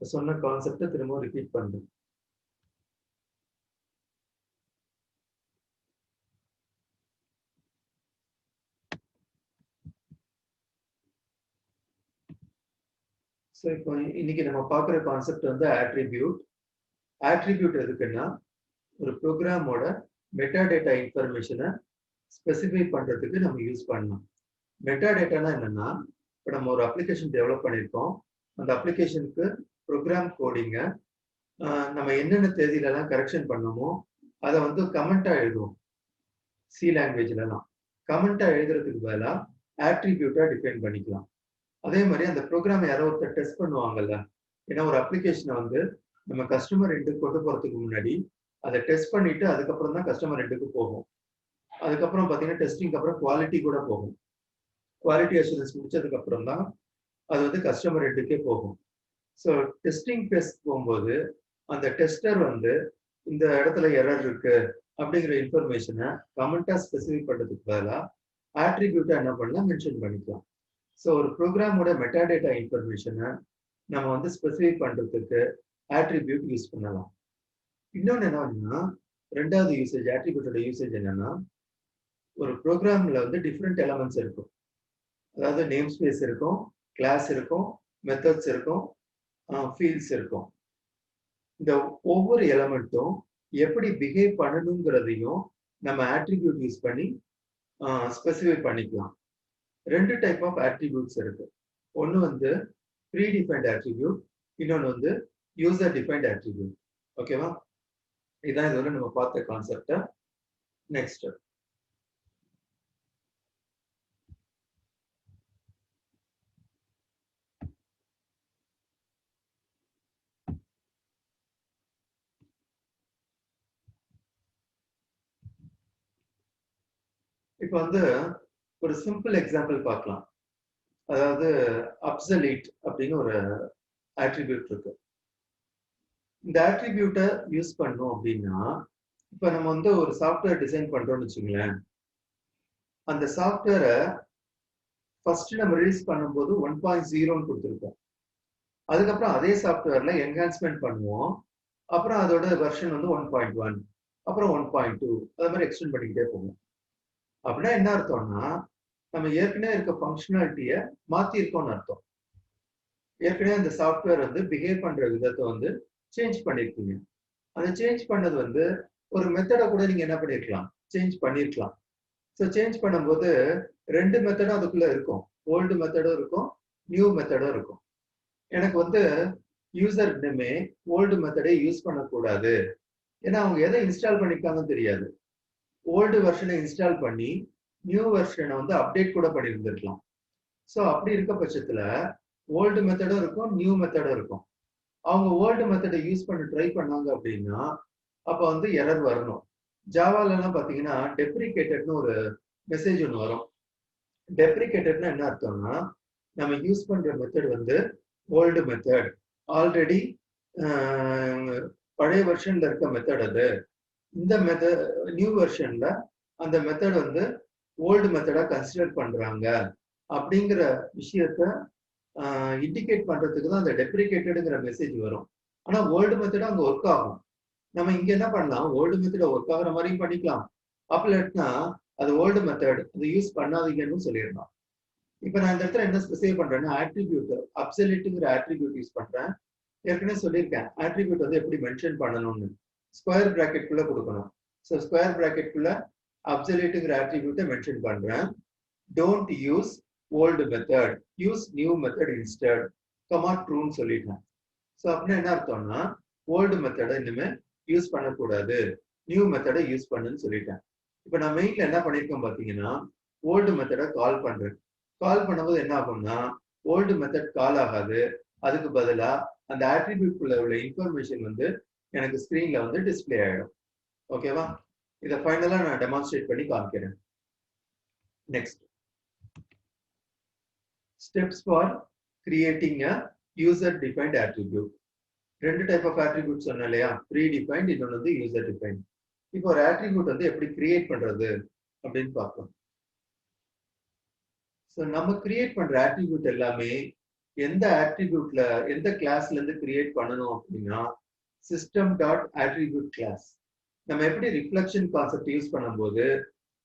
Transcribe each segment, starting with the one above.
சொன்ன கான்செப்டை திரும்ப ரிப்பீட் பண்றேன். ஸோ இப்போ இன்னைக்கு நம்ம பார்க்குற கான்செப்ட் வந்து ஆட்ரிபியூட். ஆட்ரிபியூட் எதுக்குன்னா ஒரு ப்ரோக்ராமோட மெட்டாடேட்டா இன்ஃபர்மேஷனை ஸ்பெசிஃபை பண்ணுறதுக்கு நம்ம யூஸ் பண்ணலாம். மெட்டாடேட்டானா என்னன்னா, இப்போ நம்ம ஒரு அப்ளிகேஷன் டெவலப் பண்ணியிருக்கோம். அந்த அப்ளிகேஷனுக்கு ப்ரோக்ராம் கோடிங்கை நம்ம என்னென்ன தேதியிலலாம் கரெக்ஷன் பண்ணோமோ அதை வந்து கமெண்ட்டாக எழுதுவோம். சி லாங்குவேஜ்லலாம் கமெண்ட்டாக எழுதுறதுக்கு பதிலாக ஆட்ரிபியூட்டாக டிஃபைன் பண்ணிக்கலாம். அதே மாதிரி அந்த ப்ரோக்ராம் யாரோ ஒருத்தர் டெஸ்ட் பண்ணுவாங்கல்ல. ஏன்னா ஒரு அப்ளிகேஷனை வந்து நம்ம கஸ்டமர் ரெண்டுக்கு கொண்டு போகிறதுக்கு முன்னாடி அதை டெஸ்ட் பண்ணிட்டு அதுக்கப்புறம் தான் கஸ்டமர் ரெண்டுக்கு போகும். அதுக்கப்புறம் பார்த்தீங்கன்னா டெஸ்டிங்க்கு அப்புறம் குவாலிட்டி கூட போகும். குவாலிட்டி அஷூரன்ஸ் முடிச்சதுக்கு அப்புறம் தான் அது வந்து கஸ்டமர் ரெண்டுக்கே போகும். ஸோ டெஸ்டிங் ஃபேஸ் போகும்போது அந்த டெஸ்டர் வந்து இந்த இடத்துல எரர் இருக்கு அப்படிங்கிற இன்ஃபர்மேஷனை கமெண்ட்டாக ஸ்பெசிஃபை பண்ணுறதுக்கு பதிலாக ஆட்ரிபியூட்டாக என்ன பண்ணலாம், மென்ஷன் பண்ணிக்கலாம். ஸோ ஒரு ப்ரோக்ராமோட மெட்டாடேட்டா இன்ஃபர்மேஷனை நம்ம வந்து ஸ்பெசிஃபை பண்ணுறதுக்கு ஆட்ரிபியூட் யூஸ் பண்ணலாம். இன்னொன்று என்னன்னா, ரெண்டாவது யூசேஜ் ஆட்ரிபியூட்டோட யூசேஜ் என்னன்னா, ஒரு ப்ரோக்ராமில் வந்து டிஃப்ரெண்ட் எலமெண்ட்ஸ் இருக்கும். அதாவது நேம் ஸ்பேஸ் இருக்கும், கிளாஸ் இருக்கும், மெத்தட்ஸ் இருக்கும், ஃபீல்ட்ஸ் இருக்கும். இந்த ஒவ்வொரு எலமெண்ட்டும் எப்படி பிஹேவ் பண்ணணுங்கிறதையும் நம்ம ஆட்ரிபியூட் யூஸ் பண்ணி ஸ்பெசிஃபை பண்ணிக்கலாம். ரெண்டு டைப் ஆஃப் ஆட்ரிபியூட்ஸ் இருக்கு. ஒன்று வந்து ப்ரீ டிஃபைன்ட் ஆட்ரிபியூட், இன்னொன்று வந்து யூசர் டிஃபைன்ட் ஆட்ரிபியூட். ஓகேவா? இதான் இதோட நம்ம பார்த்த கான்செப்ட். நெக்ஸ்ட் இப்போ வந்து ஒரு சிம்பிள் எக்ஸாம்பிள் பார்க்கலாம். அதாவது அப்சலீட் அப்படின்னு ஒரு ஆட்ரிபியூட் இருக்கு. இந்த ஆட்ரிபியூட்டை யூஸ் பண்ணோம் அப்படின்னா, இப்போ நம்ம வந்து ஒரு சாஃப்ட்வேர் டிசைன் பண்றோம்னு வச்சுங்களேன். அந்த சாஃப்ட்வேரை ஃபர்ஸ்ட் நம்ம ரிலீஸ் பண்ணும்போது 1.0ன்னு கொடுத்துருக்கோம். அதுக்கப்புறம் அதே சாஃப்ட்வேர்ல என்ஹான்ஸ்மெண்ட் பண்ணுவோம். அப்புறம் அதோட வெர்ஷன் வந்து 1.1, அப்புறம் 1.2, அது மாதிரி எக்ஸ்டெண்ட் பண்ணிக்கிட்டே போவோம். அப்படின்னா என்ன அர்த்தம்னா, நம்ம ஏற்கனவே இருக்க ஃபங்க்ஷனாலிட்டியை மாத்திருக்கோம்னு அர்த்தம். ஏற்கனவே அந்த சாஃப்ட்வேர் வந்து பிஹேவ் பண்ற விதத்தை வந்து சேஞ்ச் பண்ணிருக்கீங்க. அந்த சேஞ்ச் பண்ணது வந்து ஒரு மெத்தடை கூட நீங்க என்ன பண்ணிருக்கலாம், சேஞ்ச் பண்ணிருக்கலாம். ஸோ சேஞ்ச் பண்ணும்போது ரெண்டு மெத்தடும் அதுக்குள்ள இருக்கும். ஓல்டு மெத்தடும் இருக்கும், நியூ மெத்தடும் இருக்கும். எனக்கு வந்து யூசர் இன்னுமே ஓல்டு மெத்தடை யூஸ் பண்ணக்கூடாது. ஏன்னா அவங்க எதை இன்ஸ்டால் பண்ணிருக்காங்கன்னு தெரியாது. ஓல்டு வெர்ஷனை இன்ஸ்டால் பண்ணி நியூ வெர்ஷனை வந்து அப்டேட் கூட பண்ணியிருந்திருக்கலாம். ஸோ அப்படி இருக்க பட்சத்துல ஓல்டு மெத்தடும் இருக்கும், நியூ மெத்தடும் இருக்கும். அவங்க ஓல்டு மெத்தடை யூஸ் பண்ண ட்ரை பண்ணாங்க அப்படின்னா அப்போ வந்து எரர் வரணும். ஜாவாலெல்லாம் பார்த்தீங்கன்னா டெப்ரிகேட்டட்னு ஒரு மெசேஜ் ஒன்று வரும். டெப்ரிகேட்டட்னா என்ன அர்த்தம்னா, நம்ம யூஸ் பண்ற மெத்தட் வந்து ஓல்டு மெத்தட், ஆல்ரெடி பழைய வெர்ஷன்ல இருக்க மெத்தட் அது. இந்த மெத்தட் நியூ வெர்ஷன்ல அந்த மெத்தட் வந்து ஓல்டு மெத்தடா கன்சிடர் பண்றாங்க அப்படிங்கிற விஷயத்த இண்டிகேட் பண்றதுக்கு தான் அந்த டெப்ரிகேட்டடுங்கிற மெசேஜ் வரும். ஆனா ஓல்டு மெத்தட் அங்க ஒர்க் ஆகும். நம்ம இங்க என்ன பண்ணலாம், ஓல்டு மெத்தட ஒர்க் ஆகுற மாதிரியும் பண்ணிக்கலாம். அப்படி இல்லாட்டினா அது ஓல்டு மெத்தட், அதை யூஸ் பண்ணாதீங்கன்னு சொல்லிடலாம். இப்போ நான் இந்த இடத்துல என்ன ஸ்பெசிஃபை பண்றேன்னா, ஆட்ரிபியூட் அப்சல்யூட்ங்கிற ஆட்ரிபியூட் யூஸ் பண்றேன். ஏற்கனவே சொல்லியிருக்கேன் ஆட்ரிபியூட் வந்து எப்படி மென்ஷன் பண்ணணும்னு. ஸ்கொயர் பிராக்கெட் குள்ள கொடுக்கணும். ஸோ ஸ்கொயர் பிராக்கெட் குள்ள அப்சல்யூட்ங்கிற ஆட்ரிபியூட்டை மென்ஷன் பண்றேன். Don't use old method, use new method instead, comma ட்ரூன்னு சொல்லிட்டேன். ஸோ அப்படின்னா என்ன அர்த்தம்னா, ஓல்டு மெத்தடை இனிமே யூஸ் பண்ணக்கூடாது, நியூ மெத்தடை யூஸ் பண்ணுன்னு சொல்லிட்டேன். இப்போ நான் மெயின்ல என்ன பண்ணியிருக்கேன் பார்த்தீங்கன்னா, ஓல்டு மெத்தடை கால் பண்றேன். கால் பண்ணும்போது என்ன ஆகும்னா, ஓல்டு மெத்தட் கால் ஆகாது. அதுக்கு பதிலாக அந்த ஆட்ரிபியூட்குள்ள உள்ள இன்ஃபர்மேஷன் வந்து எனக்கு ஸ்க்ரீன்ல வந்து டிஸ்பிளே ஆகிடும். ஓகேவா? இதை ஃபைனலாக நான் டெமான்ஸ்ட்ரேட் பண்ணி காமிக்கிறேன். Next steps for creating a user defined attribute. ரெண்டு டைப் ஆஃப் ஆட்ரிபியூட் சொன்னேன் இல்லையா, ப்ரீ டிஃபைன்ட், இன்னொன்று வந்து யூசர் டிஃபைன்ட். இப்போ ஒரு ஆட்ரிபியூட் வந்து எப்படி கிரியேட் பண்றது அப்படின்னு பார்க்கலாம். ஸோ நம்ம கிரியேட் பண்ற ஆட்ரிபியூட் எல்லாமே எந்த ஆட்ரிபியூட்ல எந்த கிளாஸ்ல இருந்து கிரியேட் பண்ணணும் அப்படின்னா சிஸ்டம் டாட் ஆட்ரிபியூட் கிளாஸ். நம்ம எப்படி ரிஃப்ளெக்ஷன் கான்செப்ட் யூஸ் பண்ணும்போது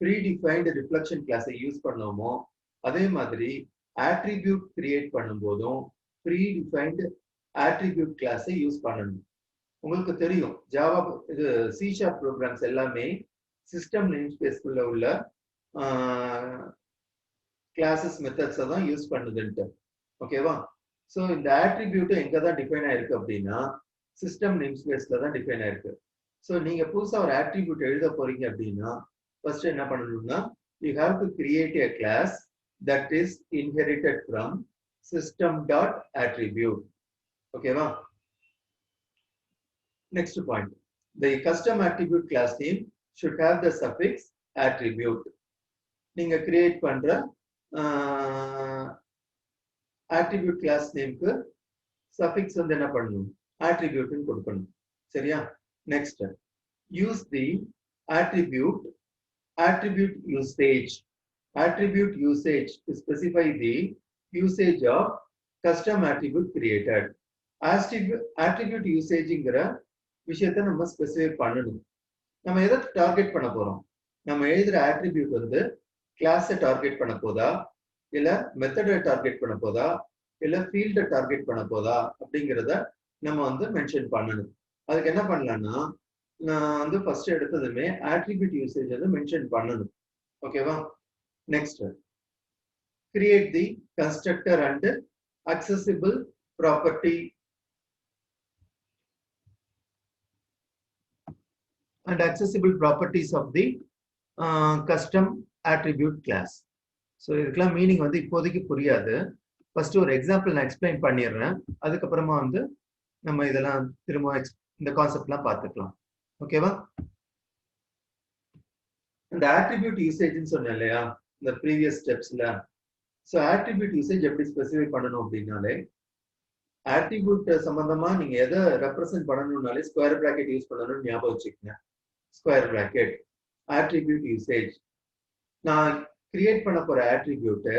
ப்ரீ டிஃபைன்டு ரிஃப்ளெக்ஷன் கிளாஸை யூஸ் பண்ணோமோ அதே மாதிரி ஆட்ரிபியூட் கிரியேட் பண்ணும்போதும் ப்ரீ டிஃபைன்டு ஆட்ரிபியூட் கிளாஸை யூஸ் பண்ணணும். உங்களுக்கு தெரியும் ஜாவா இது C# ப்ரோக்ராம்ஸ் எல்லாமே சிஸ்டம் நேம்ஸ்பேஸ்க்குள்ள உள்ள கிளாஸஸ் மெத்தட்ஸை தான் யூஸ் பண்ணுதுன்ட்டு. ஓகேவா? ஸோ இந்த ஆட்ரிபியூட் எங்க தான் டிஃபைன் ஆயிருக்கு அப்படின்னா சிஸ்டம் நேம்ஸ்பேஸ்ல தான் டிஃபைன் ஆயிருக்கு. ஸோ நீங்க புதுசா ஒரு ஆட்ரிபியூட் எழுத போறீங்க அப்படின்னா ஃபர்ஸ்ட் என்ன பண்ணணும்னா you have to create a class that is inherited from system dot attribute. ஓகேவா? Next point, the custom attribute class name should have the suffix attribute. நீங்க கிரியேட் பண்ற attribute class nameக்கு suffix வந்து என்ன பண்ணணும் attribute ன்னு கொடுக்கணும். சரியா? Next, use the attribute usage to specify the usage of custom attribute created. attribute usageங்கிற விஷயத்தை நம்ம ஸ்பெசிஃபை பண்ணணும். நம்ம எதை டார்கெட் பண்ண போறோம்? நம்ம எழுதுற ஆட்ரிபியூட் வந்து கிளாஸை டார்கெட் பண்ண போதா இல்ல மெத்தடை டார்கெட் பண்ண போதா இல்ல ஃபீல்டை டார்கெட் பண்ண போதா அப்படிங்கிறத நம்ம வந்து மென்ஷன் பண்ணணும். அதுக்கு என்ன பண்ணலாம்னா நான் வந்து ஃபர்ஸ்ட் எடுத்ததுமே ஆட்ரிபியூட் யூசேஜ் வந்து மென்ஷன் பண்ணணும். ஓகேவா? Next, create the constructor and accessible property and accessible properties of the custom attribute class. So இதுக்கெல்லாம் மீனிங் வந்து இப்போதைக்கு புரியாது. ஃபர்ஸ்ட் ஒரு எக்ஸாம்பிள் நான் எக்ஸ்பிளைன் பண்ணிடுறேன். அதுக்கப்புறமா வந்து நம்ம இதெல்லாம் திரும்ப இந்த கான்செப்ட்லாம் பார்த்துக்கலாம். ஓகேவா? இந்த ஆட்ரிபியூட் யூசேஜ்னு சொன்னேன் இல்லையா இந்த ப்ரீவியஸ் ஸ்டெப்ஸ்ல. ஸோ ஆட்ரிபியூட் யூசேஜ் எப்படி ஸ்பெசிஃபை பண்ணணும் அப்படின்னாலே ஆட்ரிபியூட் சம்பந்தமா நீங்க எதை ரெப்ரசென்ட் பண்ணணும்னாலே ஸ்கொயர் பிராக்கெட் யூஸ் பண்ணணும்னு ஞாபகம் வச்சுக்கோங்க. Square bracket attribute usage. நான் கிரியேட் பண்ண போற ஆட்ரிபியூட்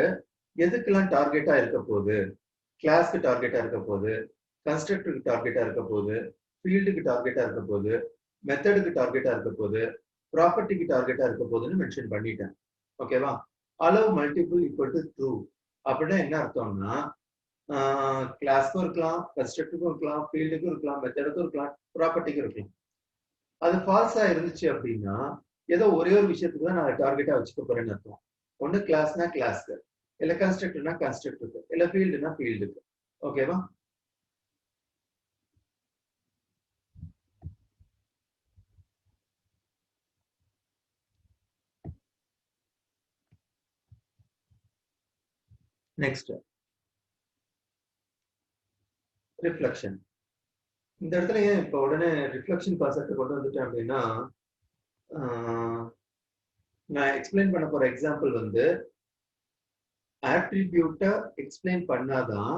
எதுக்கெல்லாம் டார்கெட்டா இருக்க போகுது? கிளாஸ்க்கு டார்கெட்டா இருக்க போகுது, கன்ஸ்ட்ரக்டருக்கு டார்கெட்டா இருக்க போகுது, ஃபீல்டுக்கு டார்கெட்டா இருக்க போகுது, மெத்தடுக்கு டார்கெட்டா இருக்க போகுது, ப்ராப்பர்ட்டிக்கு டார்கெட்டா இருக்க போகுதுன்னு மென்ஷன் பண்ணிட்டேன். ஓகேவா? Allow multiple equal to true அப்படின்னா என்ன அர்த்தம்னா கிளாஸ்க்கும் இருக்கலாம், கன்ஸ்ட்ரக்டருக்கும் இருக்கலாம், ஃபீல்டுக்கும் இருக்கலாம், மெத்தடுக்கும் இருக்கலாம், ப்ராப்பர்ட்டிக்கும் இருக்கலாம். அது ஃபால்ஸா இருந்துச்சு அப்படின்னா ஏதோ ஒரே ஒரு விஷயத்துக்கு தான் நான் டார்கெட்டா வச்சுக்க போறேன்னு அர்த்தம். ஒன்னு கிளாஸ்னா கிளாஸ்க்கு, இல்ல கன்ஸ்ட்ரக்டர்னா கன்ஸ்ட்ரக்டருக்கு, இல்ல ஃபீல்டுனா ஃபீல்டுக்கு. ஓகேவா? Next reflection. இந்த இடத்துல ஏன் இப்ப உடனே ரிஃப்ளெக்ஷன் கான்செப்ட் கொண்டு வந்துட்டேன் அப்படின்னா நான் எக்ஸ்பிளைன் பண்ண போற எக்ஸாம்பிள் வந்து ஆட்ரிபியூட்டை எக்ஸ்பிளைன் பண்ணாதான்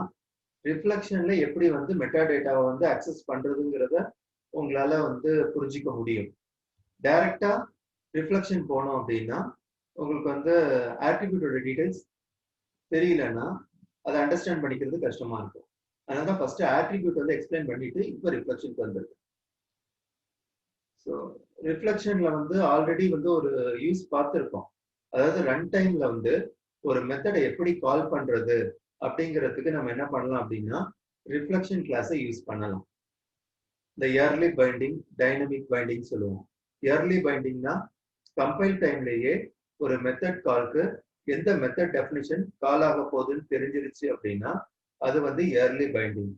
ரிஃப்ளெக்ஷன்ல எப்படி வந்து மெட்டா டேட்டாவை வந்து அக்சஸ் பண்றதுங்கிறத உங்களால வந்து புரிஞ்சிக்க முடியும். டைரக்டா ரிஃப்ளெக்ஷன் போனோம் அப்படின்னா உங்களுக்கு வந்து ஆட்ரிபியூட்டோட டீடைல்ஸ் தெரியலன்னா அதை அண்டர்ஸ்டாண்ட் பண்ணிக்கிறது கஷ்டமா இருக்கும். அதனால தான் ஃபர்ஸ்ட் ஆட்ரிபியூட் வந்து எக்ஸ்பிளைன் பண்ணிட்டு இப்போ ரிஃப்ளெக்ஷனுக்கு வந்துருக்கு. ஸோ ரிஃப்ளெக்ஷன்ல வந்து ஆல்ரெடி வந்து ஒரு யூஸ் பார்த்துருக்கோம். அதாவது ரன் டைம்ல வந்து ஒரு மெத்தடை எப்படி கால் பண்றது அப்படிங்கிறதுக்கு நம்ம என்ன பண்ணலாம் அப்படின்னா ரிஃப்ளெக்ஷன் கிளாஸை யூஸ் பண்ணலாம். இந்த இயர்லி பைண்டிங், டைனமிக் பைண்டிங் சொல்லுவோம். இயர்லி பைண்டிங்னா கம்பைல் டைம்லேயே ஒரு மெத்தட் கால்க்கு எந்த மெத்தட் டெஃபினிஷன் கால் ஆக போகுதுன்னு தெரிஞ்சிருச்சு அப்படின்னா அது வந்து இயர்லி பைண்டிங்.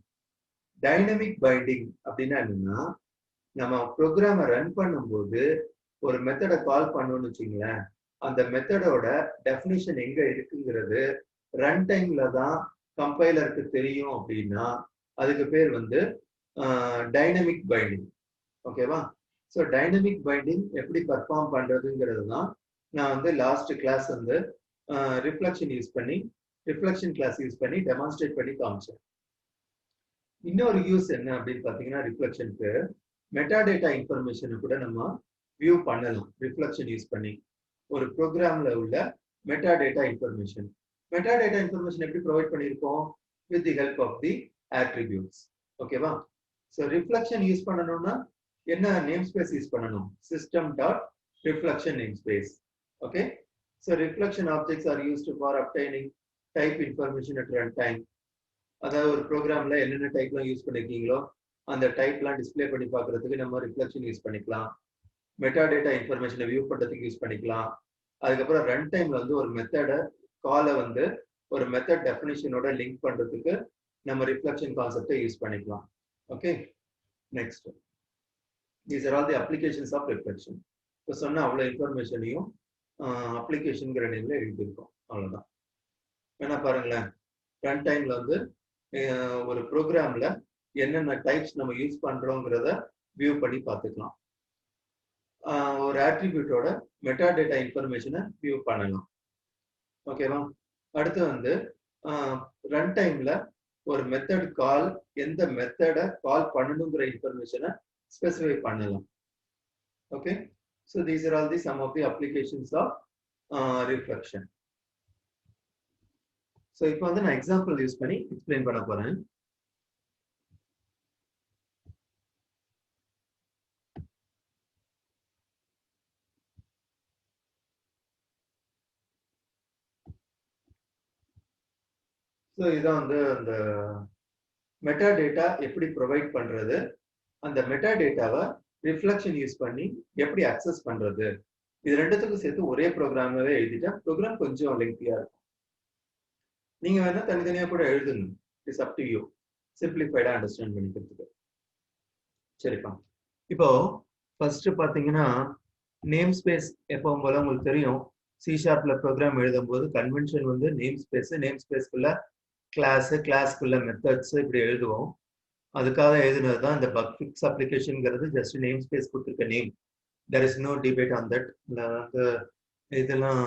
டைனமிக் பைண்டிங் அப்படின்னா என்னன்னா நம்ம ப்ரோக்ராமை ரன் பண்ணும்போது ஒரு மெத்தடை கால் பண்ணணும்னு வச்சுங்களேன், அந்த மெத்தடோட டெஃபினிஷன் எங்க இருக்குங்கிறது ரன் டைம்ல தான் கம்பைலருக்கு தெரியும் அப்படின்னா அதுக்கு பேர் வந்து டைனமிக் பைண்டிங். ஓகேவா? ஸோ டைனமிக் பைண்டிங் எப்படி பர்ஃபார்ம் பண்றதுங்கிறது தான் நான் வந்து லாஸ்ட் கிளாஸ் வந்து ரிஃப்ளெக்ஷன் கிளாஸ் யூஸ் பண்ணி டெமான்ஸ்ட்ரேட் பண்ணி காமிச்சேன். இன்னொரு யூஸ் என்ன அப்படின்னு பார்த்தீங்கன்னா ரிஃப்ளெக்ஷனுக்கு மெட்டா டேட்டா இன்ஃபர்மேஷனை கூட நம்ம வியூ பண்ணலாம் ரிஃப்ளெக்ஷன் யூஸ் பண்ணி. ஒரு ப்ரோக்ராம்ல உள்ள மெட்டா டேட்டா இன்ஃபர்மேஷன் எப்படி ப்ரொவைட் பண்ணியிருக்கோம்? with the help of the attributes. Okay va? So reflection use பண்ணனும்னா என்ன namespace use பண்ணனும்? System dot reflection namespace. Okay? So reflection objects are used for obtaining type information at runtime. அதாவது ஒரு ப்ரோக்ராம்ல என்னென்ன டைப்லாம் use பண்ணிருக்கீங்களோ அந்த டைப்லாம் display பண்ணி பார்க்கறதுக்கு நம்ம ரிஃப்ளெக்ஷன் யூஸ் பண்ணிக்கலாம். மெட்டா டேட்டா இன்ஃபர்மேஷனை வியூ பண்றதுக்கு யூஸ் பண்ணிக்கலாம். அதுக்கப்புறம் ரன் டைம்ல வந்து ஒரு மெத்தட காலை வந்து ஒரு மெத்தட் டெஃபினிஷனோட லிங்க் பண்றதுக்கு நம்ம ரிஃப்ளெக்ஷன் கான்செப்டை யூஸ் பண்ணிக்கலாம். Okay, next these are all the applications of reflection. இப்போ சொன்ன அவ்வளோ இன்ஃபர்மேஷனையும் அப்ளிகேஷன்கிற நேம்ல எழுதியிருக்கோம். அவ்வளோதான். வேணா பாருங்களேன், ரன் டைம்ல வந்து ஒரு ப்ரோக்ராம்ல என்னென்ன டைப்ஸ் நம்ம யூஸ் பண்றோங்கிறத வியூ பண்ணி பார்த்துக்கலாம். ஒரு ஆட்ரிபியூட்டோட மெட்டா டேட்டா இன்ஃபர்மேஷனை வியூ பண்ணலாம். ஓகேவா? அடுத்து வந்து ரன் டைம்ல ஒரு மெத்தட் கால் எந்த மெத்தடை கால் பண்ணணுங்கிற இன்ஃபர்மேஷனை ஸ்பெசிஃபை பண்ணலாம். Okay, so these are all the some of the applications of reflection. So இப்போ வந்து நான் எக்ஸாம்பிள் யூஸ் பண்ணி எக்ஸ்பிளைன் பண்ண போறேன். ஸோ இதான் வந்து அந்த மெட்டா டேட்டா எப்படி ப்ரொவைட் பண்றது, அந்த மெட்டா டேட்டாவை ரிஃப்ளெக்ஷன் யூஸ் பண்ணி எப்படி அக்சஸ் பண்றது, இது ரெண்டுத்துக்கும் சேர்த்து ஒரே ப்ரோக்ராமாவே எழுதிட்டா ப்ரோக்ராம் கொஞ்சம் லெங்க்தியா இருக்கும். நீங்க வேணா தனித்தனியா கூட எழுதுங்க. இட்ஸ் அப் டு யூ, சிம்பிளிஃபைடா அண்டர்ஸ்டாண்ட் பண்ணிக்கிறதுக்கு. சரிப்பா, இப்போ ஃபர்ஸ்ட் பாத்தீங்கன்னா நேம் ஸ்பேஸ் எப்பவும் போல உங்களுக்கு தெரியும். சி ஷார்ப்ல ப்ரோக்ராம் எழுதும் போது கன்வென்ஷன் வந்து நேம் ஸ்பேஸ்க்குள்ள கிளாஸ், கிளாஸ்க்குள்ள மெத்தட்ஸ் இப்படி எழுதுவோம். அதுக்காக எழுதுனது தான் இந்த பக் ஃபிக்ஸ் அப்ளிகேஷன்ங்கிறது. ஜஸ்ட் நேம் ஸ்பேஸ் கொடுத்துருக்க name, there is no debate on that. இதெல்லாம்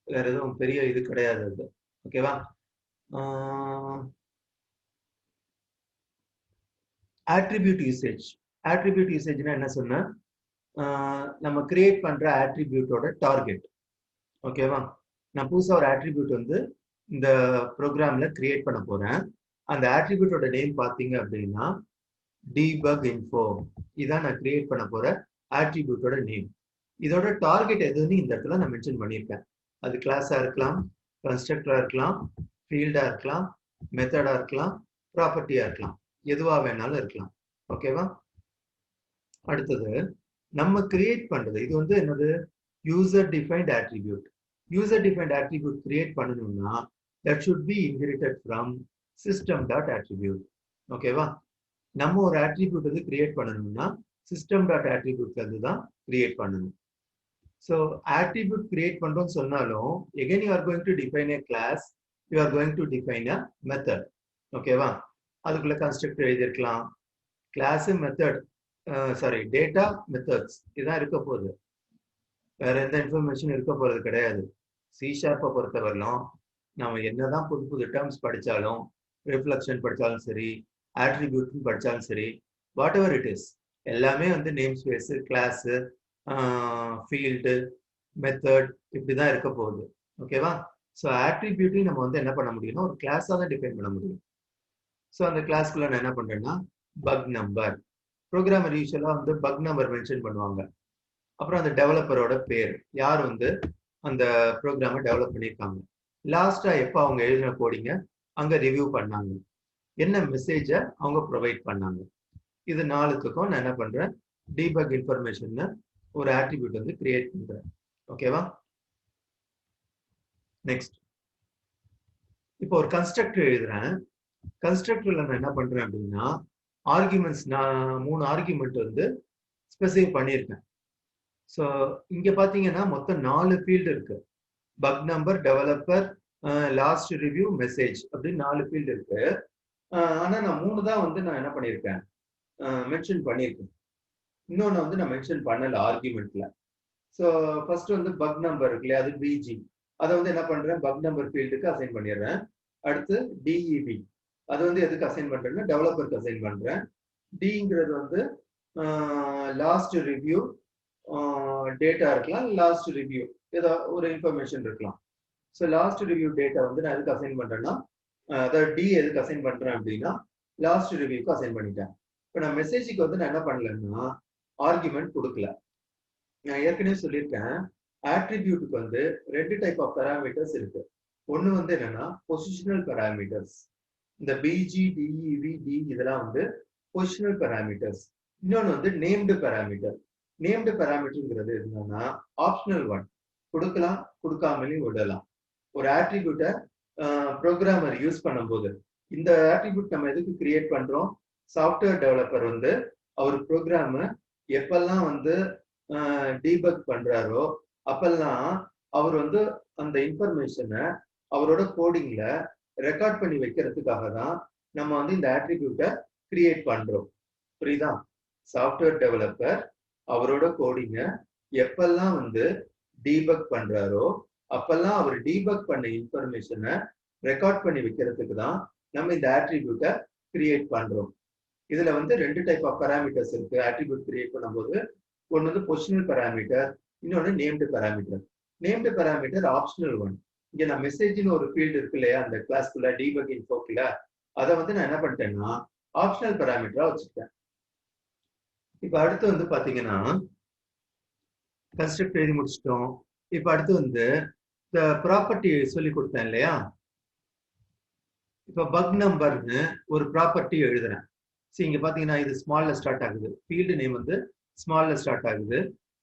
வேற எதுவும் பெரிய இது கிடையாது. அது ஓகேவா? Attribute usage. ஆட்ரிபியூட் யூசேஜ்னா என்ன சொன்னா, நம்ம கிரியேட் பண்ற ஆட்ரிபியூட்டோட டார்கெட். ஓகேவா? நான் புதுசா ஒரு ஆட்ரிபியூட் வந்து இந்த ப்ரோக்ராம்ல கிரியேட் பண்ண போறேன். அந்த ஆட்ரிபியூட்டோட நேம் பாத்தீங்க அப்படின்னா debug info. இதான் நான் கிரியேட் பண்ண போற ஆட்ரிபியூட்டோட நேம். இதோட டார்கெட் எதுன்னு இந்த இடத்துல நான் மென்ஷன் பண்ணியிருக்கேன். அது கிளாஸா இருக்கலாம், கன்ஸ்ட்ரக்டரா இருக்கலாம், ஃபீல்டா இருக்கலாம், மெத்தடா இருக்கலாம், ப்ராப்பர்ட்டியா இருக்கலாம், எதுவா வேணாலும் இருக்கலாம். ஓகேவா? அடுத்தது நம்ம கிரியேட் பண்றது இது வந்து என்னது, user defined attribute. User defined attribute create பண்ணணும்னா that should be inherited from system.attribute. ஓகேவா? நம்ம ஒரு ஆட்ரிபியூட் வந்து கிரியேட் பண்ணணும்னா system.attribute இருந்து தான் கிரியேட் பண்ணணும். ஸோ ஆட்ரிபியூட் கிரியேட் பண்றோம்னு சொன்னாலும் again you are going to define a class, you are going to define a method. ஓகேவா? அதுக்குள்ள கன்ஸ்ட்ரக்டர் எழுதியிருக்கலாம், class, method, sorry data, methods, இதான் இருக்க போகுது. வேற எந்த இன்ஃபர்மேஷன் இருக்க போறது கிடையாது. சி ஷார்ப்பை பொறுத்தவரையிலும் நம்ம என்னதான் புது புது டேர்ம்ஸ் படிச்சாலும், ரிஃப்ளெக்ஷன் படிச்சாலும் சரி, ஆட்ரிபியூட் படிச்சாலும் சரி, வாட் எவர் இட் இஸ், எல்லாமே வந்து namespace, class, field, method இப்படிதான் இருக்க போகுது. ஓகேவா? ஸோ ஆட்ரிபியூட்டையும் நம்ம வந்து என்ன பண்ண முடியும்னா ஒரு கிளாஸாக தான் டிஃபைன் பண்ண முடியும். ஸோ அந்த கிளாஸ்க்குள்ள நான் என்ன பண்றேன்னா பக் நம்பர், ப்ரோக்ராமர் யூஸ்வலா வந்து பக் நம்பர் மென்ஷன் பண்ணுவாங்க. அப்புறம் அந்த டெவலப்பரோட பேர், யார் வந்து அந்த ப்ரோக்ராமை டெவலப் பண்ணியிருக்காங்க, லாஸ்டா எப்போ அவங்க எழுதின கோடிங்க அங்க ரிவ்யூ பண்ணாங்க, என்ன மெசேஜை அவங்க ப்ரொவைட் பண்ணாங்க. இது நாலுத்துக்கும் நான் என்ன பண்றேன், டீபக் இன்ஃபர்மேஷன் ஒரு ஆட்ரிபியூட் வந்து கிரியேட் பண்றேன். ஓகேவா? நெக்ஸ்ட், இப்போ ஒரு கன்ஸ்ட்ரக்டர் எழுதுறேன். கன்ஸ்ட்ரக்டர்ல நான் என்ன பண்றேன் அப்படின்னா ஆர்குமெண்ட்ஸ், நான் 3 ஆர்குமெண்ட் வந்து ஸ்பெசிஃபை பண்ணியிருக்கேன். ஸோ இங்க பாத்தீங்கன்னா மொத்தம் 4 ஃபீல்டு இருக்கு. Buck number, developer, last review, message அப்படின்னு 4 ஃபீல்டு இருக்கு. ஆனா நான் 3 தான் வந்து நான் என்ன பண்ணியிருக்கேன், மென்ஷன் பண்ணியிருக்கேன். இன்னொன்னு வந்து நான் மென்ஷன் பண்ணல ஆர்குமெண்ட்ல. ஸோ ஃபர்ஸ்ட் வந்து பக் நம்பர் இருக்கு இல்லையா, அது பிஜி, அதை வந்து என்ன பண்றேன், பக் நம்பர் ஃபீல்டுக்கு அசைன் பண்ணிடுறேன். அடுத்து டிஇபி, அது வந்து எதுக்கு அசைன் பண்றேன்னா டெவலப்பருக்கு அசைன் பண்றேன். டிங்கிறது வந்து லாஸ்ட் ரிவ்யூ டேட்டா இருக்கலாம், லாஸ்ட் ரிவ்யூ ஏதோ ஒரு இன்ஃபர்மேஷன் இருக்கலாம். ஸோ லாஸ்ட் ரிவ்யூ டேட்டா வந்து நான் எதுக்கு அசைன் பண்றேன்னா அதாவது டி எதுக்கு அசைன் பண்றேன் அப்படின்னா லாஸ்ட் ரிவ்யூக்கு அசைன் பண்ணிட்டேன். இப்போ நான் மெசேஜுக்கு வந்து நான் என்ன பண்ணலன்னா ஆர்குமெண்ட் கொடுக்கல. நான் ஏற்கனவே சொல்லியிருக்கேன் ஆட்ரிபியூட்டுக்கு வந்து ரெண்டு டைப் ஆஃப் பேராமீட்டர்ஸ் இருக்கு. ஒன்று வந்து என்னன்னா பொசிஷனல் பேராமீட்டர்ஸ். இந்த பிஜி டிஇவி டி இதெல்லாம் வந்து பொசிஷனல் பேராமீட்டர்ஸ். இன்னொன்று வந்து நேம்டு பேராமீட்டர். நேம்டு பேராமீட்டர்ங்கிறது என்னன்னா ஆப்ஷனல் ஒன், கொடுக்கலாம் கொடுக்காமலையும் விடலாம். ஒரு ஆட்ரிபியூட்டை ப்ரோக்ராமர் யூஸ் பண்ணும்போது இந்த ஆட்ரிபியூட் நம்ம எதுக்கு கிரியேட் பண்றோம்? சாஃப்ட்வேர் டெவலப்பர் வந்து அவர் ப்ரோக்ராம எப்பெல்லாம் வந்து டீபக் பண்றாரோ அப்பெல்லாம் அவர் வந்து அந்த இன்ஃபர்மேஷனை அவரோட கோடிங்ல ரெக்கார்ட் பண்ணி வைக்கிறதுக்காக தான் நம்ம வந்து இந்த ஆட்ரிபியூட்டை கிரியேட் பண்றோம். புரியுதா? சாஃப்ட்வேர் டெவலப்பர் அவரோட கோடிங்க எப்பெல்லாம் வந்து டீபக் பண்றாரோ அப்பெல்லாம் அவர் டீபக் பண்ண இன்ஃபர்மேஷனை ரெக்கார்ட் பண்ணி வைக்கிறதுக்கு தான் நம்ம இந்த ஆட்ரிபியூட்டை கிரியேட் பண்றோம். இதுல வந்து ரெண்டு டைப் ஆஃப் பேராமீட்டர்ஸ் இருக்கு ஆட்ரிபியூட் கிரியேட் பண்ணும்போது. ஒன்று வந்து பொசிஷனல் பேராமீட்டர், இன்னொன்று named parameter. Named parameter optional one. இங்க நான் மெசேஜ்னு ஒரு ஃபீல்டு இருக்கு இல்லையா அந்த கிளாஸ்க்குள்ள டீபக் இன்ஃபோக்குள்ள, அதை வந்து நான் என்ன பண்ணிட்டேன்னா ஆப்ஷனல் பேராமீட்டரா வச்சுக்கிட்டேன். இப்ப அடுத்து வந்து பாத்தீங்கன்னா கன்ஸ்ட்ரக்ட் எழுதி முடிச்சிட்டோம். இப்ப அடுத்து வந்து இந்த ப்ராப்பர்ட்டி சொல்லி கொடுத்தேன் இல்லையா? இப்ப பக் நம்பர்னு ஒரு ப்ராப்பர்ட்டி எழுதுறேன். சரி, இங்க பாத்தீங்கன்னா இது ஸ்மால்ல ஸ்டார்ட் ஆகுது, ஃபீல்டு நேம் வந்து ஸ்மால்ல ஸ்டார்ட் ஆகுது,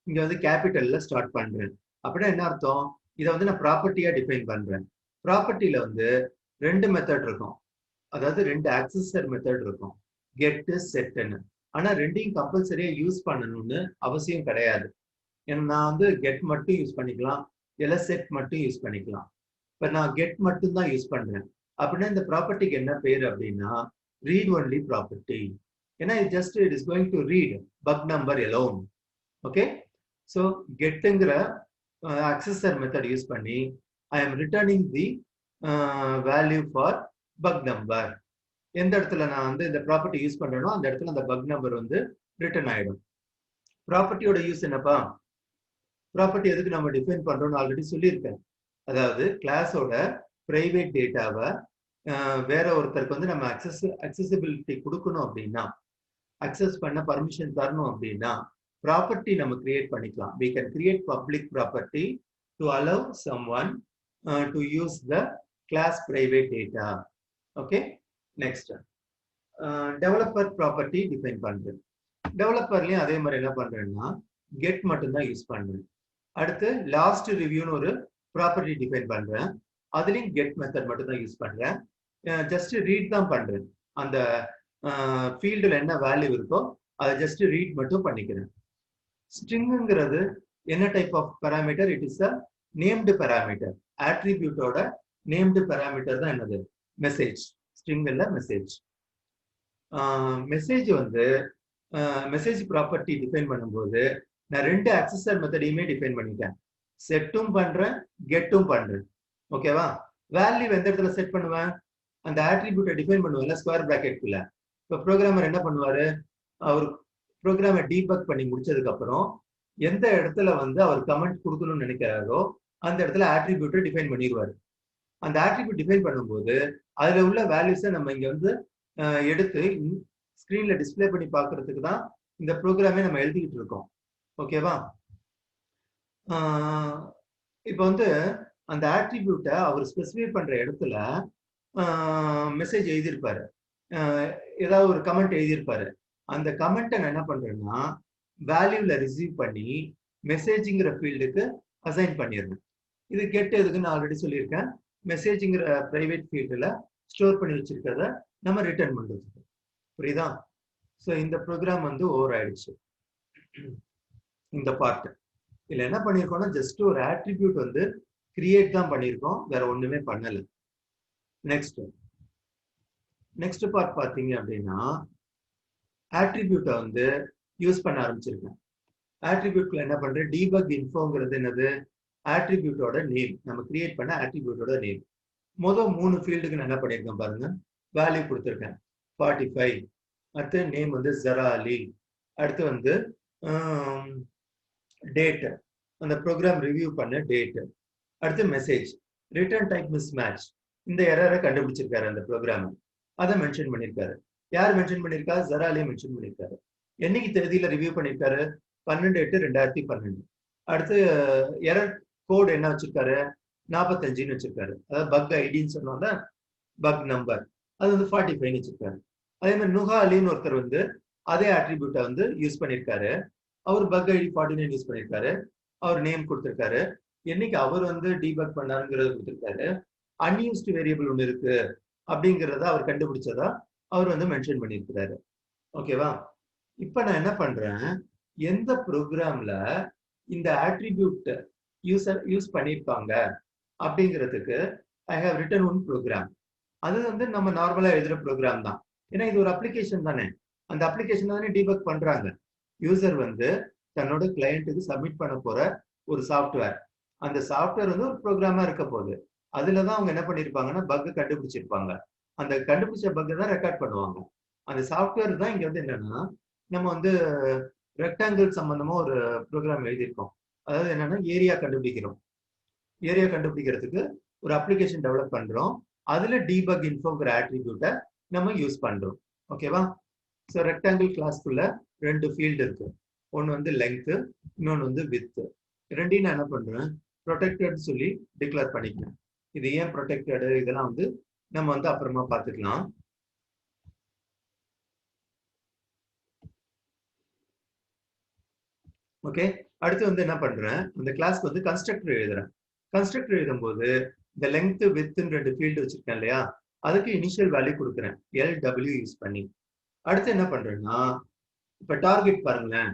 இங்க வந்து கேபிட்டல்ல ஸ்டார்ட் பண்றேன். அப்படின்னா என்ன அர்த்தம்? இதை வந்து நான் ப்ராப்பர்ட்டியா டிஃபைன் பண்றேன். ப்ராப்பர்ட்டியில வந்து ரெண்டு மெத்தட் இருக்கும், அதாவது ரெண்டு ஆக்சஸர் மெத்தட் இருக்கும், கெட் செட்னு. ஆனா ரெண்டையும் கம்பல்சரியா யூஸ் பண்ணணும்னு அவசியம் கிடையாது. ஏன்னா நான் வந்து கெட் மட்டும் யூஸ் பண்ணிக்கலாம், இல்லை செட் மட்டும் யூஸ் பண்ணிக்கலாம். இப்ப நான் கெட் மட்டும் தான் யூஸ் பண்றேன். அப்படின்னா இந்த ப்ராப்பர்ட்டிக்கு என்ன பேர் அப்படின்னா ரீட் ஒன்லி ப்ராப்பர்ட்டி. ஏன்னா it is going to read bug number alone. Okay, so கெட்டுங்கிற அக்சஸர் மெத்தட் யூஸ் பண்ணி I am returning the value for bug number. எந்த இடத்துல நான் வந்து இந்த ப்ராப்பர்ட்டி யூஸ் பண்றேனோ அந்த இடத்துல அந்த பக் நம்பர் வந்து ரிட்டர்ன் ஆயிடும். ப்ராப்பர்ட்டியோட யூஸ் என்னப்பா? ப்ராப்பர்ட்டி எதுக்கு நம்ம டிஃபைன் பண்றோம்னு ஆல்ரெடி சொல்லியிருக்கேன். அதாவது கிளாஸோட பிரைவேட் டேட்டாவை வேற ஒருத்தருக்கு வந்து நம்ம அக்சசிபிலிட்டி கொடுக்கணும் அப்படின்னா, அக்சஸ் பண்ண பர்மிஷன் தரணும் அப்படின்னா ப்ராப்பர்ட்டி நம்ம கிரியேட் பண்ணிக்கலாம். we can create public property to allow someone to use the class private data. okay, next developer property define பண்றேன். டெவலப்பர்லயும் அதே மாதிரி என்ன பண்றேன்னா கெட் மட்டும் தான் யூஸ் பண்றேன். அடுத்து லாஸ்ட் ரிவ்யூன்னு ஒரு ப்ராப்பர்ட்டி டிஃபைன் பண்றேன், அதுலயும் கெட் மெத்தட் மட்டும் தான் யூஸ் பண்றேன். ஜஸ்ட் ரீட் தான் பண்றேன், அந்த ஃபீல்டுல என்ன வேல்யூ இருக்கோ அதை ஜஸ்ட் ரீட் மட்டும் பண்ணிக்கிறேன். ஸ்ட்ரிங்ங்கிறது என்ன type of parameter? It is a named parameter. ஆட்ரிபியூட்டோட நேம்டு பேராமீட்டர் தான் என்னது? மெசேஜ். ஸ்ட்ரிங் இல்ல மெசேஜ். மெசேஜ் வந்து மெசேஜ் ப்ராப்பர்ட்டி டிஃபைன் பண்ணும்போது நான் ரெண்டு அக்சஸர் மெத்தடையுமே டிஃபைன் பண்ணிட்டேன், செட்டும் பண்றேன் கெட்டும் பண்றேன். ஓகேவா? வேல்யூ எந்த இடத்துல செட் பண்ணுவேன்? அந்த ஆட்ரிபியூட்டை டிஃபைன் பண்ணுவேன்ல ஸ்கொயர் பிராக்கெட்குள்ள. இப்போ ப்ரோக்ராமர் என்ன பண்ணுவாரு? அவர் ப்ரோக்ராமை டீபக் பண்ணி முடிச்சதுக்கு அப்புறம் எந்த இடத்துல வந்து அவர் கமெண்ட் கொடுக்கணும்னு நினைக்கிறாரோ அந்த இடத்துல ஆட்ரிபியூட்டை டிஃபைன் பண்ணிடுவாரு. அந்த ஆட்ரிபியூட் டிஃபைன் பண்ணும்போது அதுல உள்ள வேல்யூஸை நம்ம இங்க வந்து எடுத்து ஸ்கிரீன்ல டிஸ்பிளே பண்ணி பார்க்கறதுக்கு தான் இந்த ப்ரோக்ராமே நம்ம எழுதிக்கிட்டு இருக்கோம். ஓகேவா? இப்போ வந்து அந்த ஆட்ரிபியூட்டை அவர் ஸ்பெசிஃபை பண்ற இடத்துல மெசேஜ் எழுதியிருப்பாரு, ஏதாவது ஒரு கமெண்ட் எழுதியிருப்பாரு. அந்த கமெண்ட்டை நான் என்ன பண்றேன்னா வேல்யூல ரிசீவ் பண்ணி மெசேஜ்ங்கிற ஃபீல்டுக்கு அசைன் பண்ணிடுறேன். இது கெட் எதுக்குன்னு ஆல்ரெடி சொல்லியிருக்கேன், மெசேஜ்ங்கிற பிரைவேட் ஃபீல்டில் ஸ்டோர் பண்ணி வச்சிருக்கிறத நம்ம ரிட்டர்ன் பண்றதுக்கு. புரியுதா? ஸோ இந்த ப்ரோக்ராம் வந்து ஓவர் ஆயிடுச்சு. இந்த பார்ட் இதுல என்ன பண்ணியிருக்கோம்னா ஜஸ்ட் ஒரு ஆட்ரிபியூட் வந்து கிரியேட் தான் பண்ணியிருக்கோம், வேற ஒண்ணுமே பண்ணல. நெக்ஸ்ட் பார்ட் பார்த்தீங்க அப்படின்னா ஆட்ரிபியூட்டை வந்து யூஸ் பண்ண ஆரம்பிச்சிருக்கேன். ஆட்ரிபியூட்ல என்ன பண்றேன்? டீபக் இன்ஃபோங்கிறது என்னது? ஆட்ரிபியூட்டோட நேம், நம்ம கிரியேட் பண்ண ஆட்ரிபியூட்டோட நேம். மொதல் 3 ஃபீல்டுக்கு நான் என்ன பண்ணியிருக்கேன் பாருங்க, வேல்யூ கொடுத்துருக்கேன் 45. அடுத்து நேம் வந்து ஜரா அலி. அடுத்து வந்து டேட், அந்த ப்ரோக்ராம் ரிவ்யூ பண்ண டேட். அடுத்து message, return type miss match. இந்த எரரை கண்டுபிடிச்சிருக்காரு அந்த ப்ரோக்ராம். அதை மென்ஷன் பண்ணியிருக்காரு. யார் மென்ஷன் பண்ணியிருக்கா? ஜெராலே மென்ஷன் பண்ணியிருக்காரு. என்னைக்கு தேதியில ரிவ்யூ பண்ணியிருக்காரு? 12/8/2012. அடுத்து எரர் கோட் என்ன வச்சிருக்காரு? 45ன்னு வச்சிருக்காரு. அதாவது பக் ஐடின்னு சொன்னோம்ல, பக் நம்பர் அது வந்து 45 வச்சிருக்காரு. அதே மாதிரி நுஹா அலின்னு ஒருத்தர் வந்து அதே ஆட்ரிபியூட்டை வந்து யூஸ் பண்ணியிருக்காரு. அவர் பக் ஐடி 49 யூஸ் பண்ணியிருக்காரு. அவர் நேம் கொடுத்திருக்காரு. என்னைக்கு அவர் வந்து டீபக் பண்ணாருங்கிறத கொடுத்திருக்காரு. அன்யூஸ்டு வேரியபிள் ஒன்று இருக்கு அப்படிங்கிறத அவர் கண்டுபிடிச்சதா அவர் வந்து மென்ஷன் பண்ணியிருக்கிறாரு. ஓகேவா? இப்ப நான் என்ன பண்றேன், எந்த ப்ரோக்ராம்ல இந்த ஆட்ரிபியூட் யூஸ் பண்ணியிருப்பாங்க அப்படிங்கிறதுக்கு I have written one program. அது வந்து நம்ம நார்மலா எழுதுற ப்ரோக்ராம் தான். ஏன்னா இது ஒரு அப்ளிகேஷன் தானே. அந்த அப்ளிகேஷன் தானே டீபக் பண்றாங்க. யூசர் வந்து தன்னோட கிளையண்ட்டுக்கு சப்மிட் பண்ண போற ஒரு சாஃப்ட்வேர். அந்த சாஃப்ட்வேர் வந்து ஒரு ப்ரோக்ராமா இருக்க போகுது. அதுலதான் அவங்க என்ன பண்ணிருப்பாங்கன்னா பக் கண்டுபிடிச்சிருப்பாங்க. அந்த கண்டுபிடிச்ச பக்கை தான் ரெக்கார்ட் பண்ணுவாங்க. அந்த சாஃப்ட்வேர் தான் இங்க வந்து என்னன்னா, நம்ம வந்து ரெக்டாங்கிள் சம்பந்தமா ஒரு ப்ரோக்ராம் எழுதியிருக்கோம். அதாவது என்னன்னா ஏரியா கண்டுபிடிக்கிறோம். ஏரியா கண்டுபிடிக்கிறதுக்கு ஒரு அப்ளிகேஷன் டெவலப் பண்றோம். அதுல டீபக் இன்ஃபோங்கிற ஆட்ரிபியூட்டை நம்ம யூஸ் பண்றோம். ஓகேவா? ஸோ ரெக்டாங்கிள் கிளாஸ்க்குள்ள 2 ஃபீல்டு இருக்கு. ஒன்று வந்து லெங்க்த், இன்னொன்று வந்து வித். ரெண்டையும் நான் என்ன பண்றேன், ப்ரொடெக்டட் சொல்லி டிக்ளேர் பண்ணிக்கிறேன். இது ஏன் ப்ரொடெக்டடு இதெல்லாம் வந்து நம்ம வந்து அப்புறமா பார்த்துக்கலாம். ஓகே, அடுத்து வந்து என்ன பண்றேன், அந்த கிளாஸ்க்கு வந்து கன்ஸ்ட்ரக்டர் எழுதுறேன். கன்ஸ்ட்ரக்டர் எழுதும்போது இந்த லெங்த் வித்ன்னு 2 ஃபீல்டு வச்சிருக்கேன் இல்லையா, அதுக்கு இனிஷியல் வேல்யூ கொடுக்குறேன் LW யூஸ் பண்ணி. அடுத்து என்ன பண்றேன்னா, இப்ப டார்கெட் பாருங்களேன்,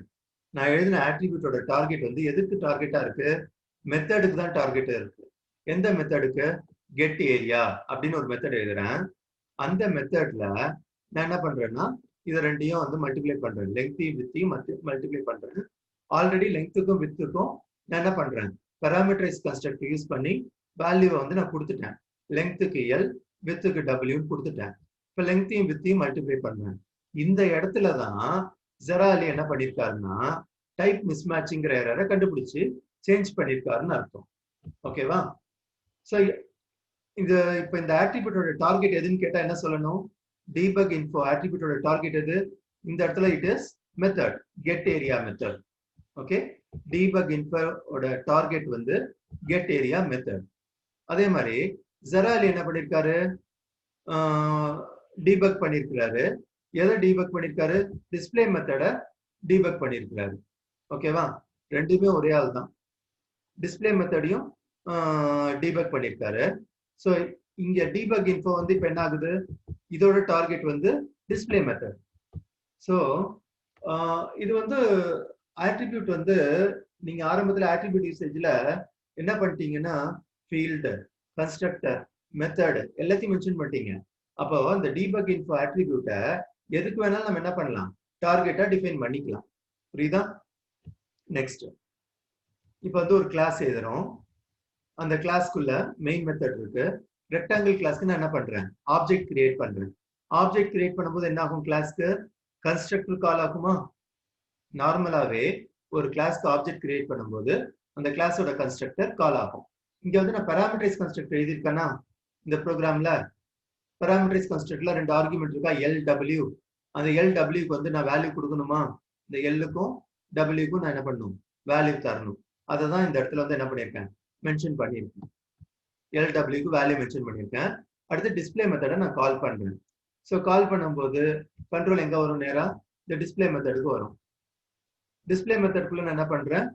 நான் எழுதின ஆட்ரிபியூட்டோட டார்கெட் வந்து எதுக்கு டார்கெட்டா இருக்கு? மெத்தடுக்கு தான் டார்கெட் இருக்கு. எந்த மெத்தடுக்கு? கெட் ஏரியா அப்படின்னு ஒரு மெத்தட் எழுதுறேன். அந்த மெத்தட்ல நான் என்ன பண்றேன்னா, இதை ரெண்டையும் வந்து மல்டிப்ளை பண்றேன். லெங்க்த்தையும் வித்தையும் மல்டிப்ளை பண்றேன். ஆல்ரெடி லெங்க்த்துக்கும் வித்துக்கும் நான் என்ன பண்றேன், பெராமீட்டரைஸ் கன்ஸ்ட்ரக்ட் யூஸ் பண்ணி வேல்யூவை வந்து நான் கொடுத்துட்டேன். லெங்க்த்துக்கு L, வித்துக்கு W கொடுத்துட்டேன். இப்போ லெங்க்த்தையும் வித்தையும் மல்டிப்ளை பண்றேன். இந்த இடத்துல தான் ஜெராலி என்ன பண்ணிருக்காருன்னா, டைப் மிஸ்மேட்சிங்கிற எரரை கண்டுபிடிச்சு சேஞ்ச் பண்ணிருக்காருன்னு அர்த்தம். ஓகேவா? ஸோ இது இப்போ இந்த ஆட்ரிபியூட்டோட டார்கெட் எதுன்னு கேட்டா என்ன சொல்லணும்? டீபக் இன்ஃபோ ஆட்ரிபியூட்டோட டார்கெட் எது? இந்த இடத்துல it is method, get area method. Okay, debug இன்ஃபோட டார்கெட் வந்து கெட் ஏரியா மெத்தட். அதே மாதிரி ஜெராலி என்ன பண்ணிருக்காரு, டீபக் பண்ணிருக்கிறாரு. எதை டீபக் பண்ணிருக்காரு? டிஸ்பிளே மெத்தட டீபக் பண்ணிருக்கிறாரு. ஓகேவா? ரெண்டுமே ஒரே ஆள் தான். டிஸ்பிளே மெத்தடையும் டீபக் பண்ணிருக்காரு. ஸோ இங்க டீபக் இன்ஃபோ வந்து இப்ப என்ன ஆகுது, இதோட டார்கெட் வந்து டிஸ்பிளே மெத்தட். ஸோ இது வந்து ஆட்ரிபியூட் வந்து நீங்க ஆரம்பத்துல ஆட்ரிபியூட் யூசேஜ்ல என்ன பண்ணிட்டீங்கன்னா, ஃபீல்டு, கன்ஸ்ட்ரக்டர், மெத்தட் எல்லாத்தையும் மென்ஷன் பண்ணிட்டீங்க. அப்போ அந்த டீபக் இன்ஃபோ ஆட்ரிபியூட்டை எதுக்கு வேணாலும் நம்ம என்ன பண்ணலாம், டார்கெட்டா டிஃபைன் பண்ணிக்கலாம். புரியுதா? நெக்ஸ்ட், இப்போ வந்து ஒரு கிளாஸ் எழுதுறோம். அந்த கிளாஸ்க்குள்ள மெயின் மெத்தட் இருக்கு. ரெக்டாங்கிள் கிளாஸ்க்கு நான் என்ன பண்றேன், ஆப்ஜெக்ட் கிரியேட் பண்றேன். ஆப்ஜெக்ட் கிரியேட் பண்ணும்போது என்ன ஆகும், கிளாஸ்க்கு கன்ஸ்ட்ரக்டர் கால் ஆகுமா? நார்மலாவே ஒரு கிளாஸ்க்கு ஆப்ஜெக்ட் கிரியேட் பண்ணும்போது அந்த கிளாஸோட கன்ஸ்ட்ரக்டர் கால் ஆகும். இங்க வந்து நான் பெராமீட்டரைஸ் கன்ஸ்ட்ரக்டர் எழுதியிருக்கேன்னா, இந்த ப்ரோக்ராம்ல பெராமீட்டரைஸ் கன்ஸ்ட்ரக்டர்ல 2 ஆர்குமெண்ட் இருக்கா, LW. அந்த LWக்கு வந்து நான் வேல்யூ கொடுக்கணுமா? இந்த Lக்கும் Wக்கும் நான் என்ன பண்ணணும், வேல்யூ தரணும். அதை தான் இந்த இடத்துல வந்து என்ன பண்ணியிருக்கேன், மென்ஷன் பண்ணியிருக்கேன். LWக்கு வேல்யூ மென்ஷன் பண்ணியிருக்கேன். அடுத்து டிஸ்பிளே மெத்தடை நான் கால் பண்றேன். ஸோ கால் பண்ணும்போது கண்ட்ரோல் எங்க வரும், நேரா இந்த டிஸ்பிளே மெத்தடுக்கு வரும். டிஸ்பிளே மெத்தட்குள்ள நான் என்ன பண்றேன்,